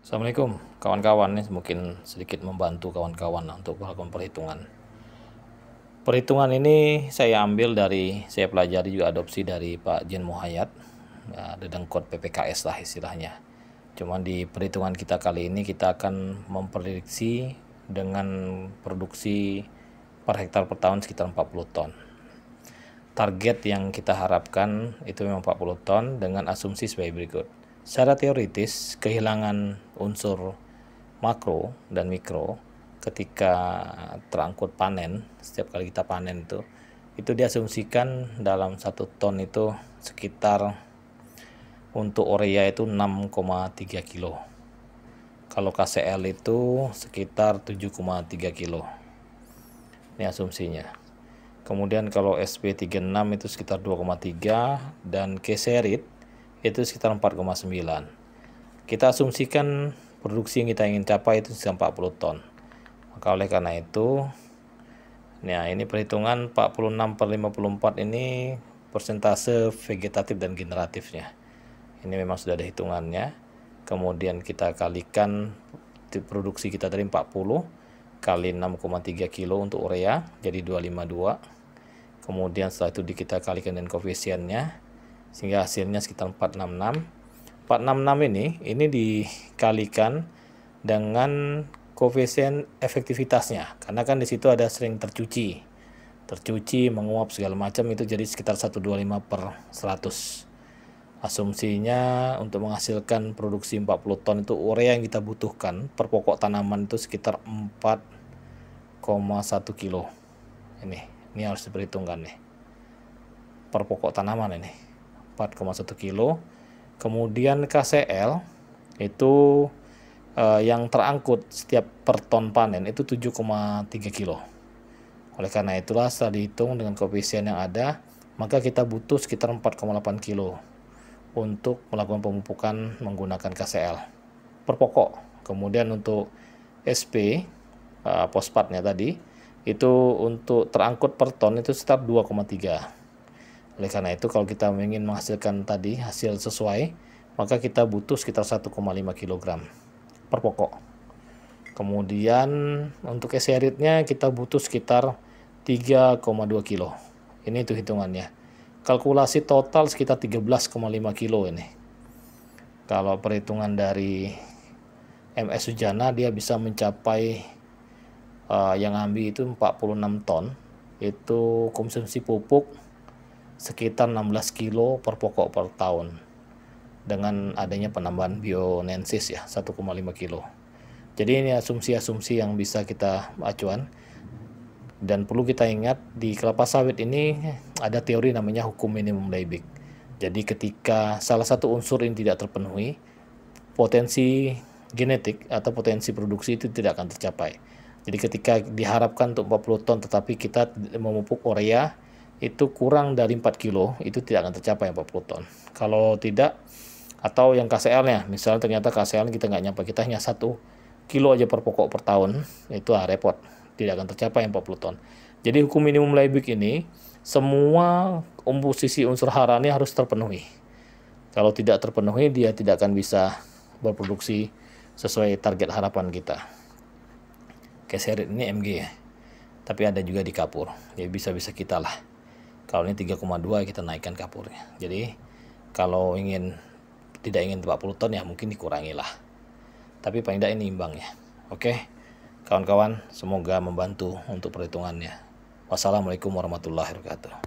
Assalamualaikum kawan-kawan, ini mungkin sedikit membantu kawan-kawan untuk melakukan perhitungan. Perhitungan ini saya pelajari juga adopsi dari Pak Jen Muhayyad, dedengkot PPKS lah istilahnya. Cuman di perhitungan kita kali ini kita akan memprediksi dengan produksi per hektar per tahun sekitar 40 ton. Target yang kita harapkan itu memang 40 ton dengan asumsi sebagai berikut. Secara teoritis, kehilangan unsur makro dan mikro ketika terangkut panen, setiap kali kita panen itu diasumsikan dalam 1 ton itu sekitar untuk urea itu 6,3 kilo. Kalau KCL itu sekitar 7,3 kilo. Ini asumsinya. Kemudian kalau SP36 itu sekitar 2,3 dan Keserit itu sekitar 4,9. Kita asumsikan produksi yang kita ingin capai itu sekitar 40 ton. Maka oleh karena itu, nah ini perhitungan 46/54 ini persentase vegetatif dan generatifnya. Ini memang sudah ada hitungannya. Kemudian kita kalikan produksi kita dari 40 kali 6,3 kilo untuk urea jadi 252. Kemudian setelah itu kita kalikan dengan koefisiennya sehingga hasilnya sekitar 466. 466 ini dikalikan dengan koefisien efektivitasnya, karena kan di situ ada sering tercuci, menguap segala macam, itu jadi sekitar 125/100. Asumsinya untuk menghasilkan produksi 40 ton itu urea yang kita butuhkan per pokok tanaman itu sekitar 4,1 kilo. Ini harus diperhitungkan nih. Per pokok tanaman ini 4,1 kilo. Kemudian KCL itu yang terangkut setiap per ton panen itu 7,3 kilo. Oleh karena itulah setelah dihitung dengan koefisien yang ada, maka kita butuh sekitar 4,8 kilo untuk melakukan pemupukan menggunakan KCL per pokok. Kemudian untuk SP fosfatnya tadi itu untuk terangkut per ton itu sekitar 2,3. Oleh karena itu kalau kita ingin menghasilkan tadi hasil sesuai, maka kita butuh sekitar 1,5 kg per pokok. Kemudian untuk keseritnya kita butuh sekitar 3,2 kilo. Ini itu hitungannya. Kalkulasi total sekitar 13,5 kilo ini. Kalau perhitungan dari MS Sujana dia bisa mencapai yang ambil itu 46 ton. Itu konsumsi pupuk sekitar 16 kilo per pokok per tahun dengan adanya penambahan bionensis ya 1,5 kilo. Jadi ini asumsi-asumsi yang bisa kita acuan, dan perlu kita ingat di kelapa sawit ini ada teori namanya hukum minimum Liebig. Jadi ketika salah satu unsur ini tidak terpenuhi, potensi genetik atau potensi produksi itu tidak akan tercapai. Jadi ketika diharapkan untuk 40 ton tetapi kita memupuk urea itu kurang dari 4 kilo, itu tidak akan tercapai 40 ton. Kalau tidak, atau yang KCL-nya, misalnya ternyata KCL kita nggak nyampe, kita hanya 1 kilo aja per pokok per tahun, itu repot, tidak akan tercapai 40 ton. Jadi hukum minimum Liebig ini, semua komposisi unsur haranya harus terpenuhi. Kalau tidak terpenuhi, dia tidak akan bisa berproduksi sesuai target harapan kita. Keserit ini MG ya, tapi ada juga di kapur, jadi bisa-bisa kita lah. Kalau ini 3,2 kita naikkan kapurnya. Jadi kalau tidak ingin 40 ton ya mungkin dikurangi lah. Tapi paling tidak ini imbang ya. Oke, kawan-kawan, semoga membantu untuk perhitungannya. Wassalamualaikum warahmatullahi wabarakatuh.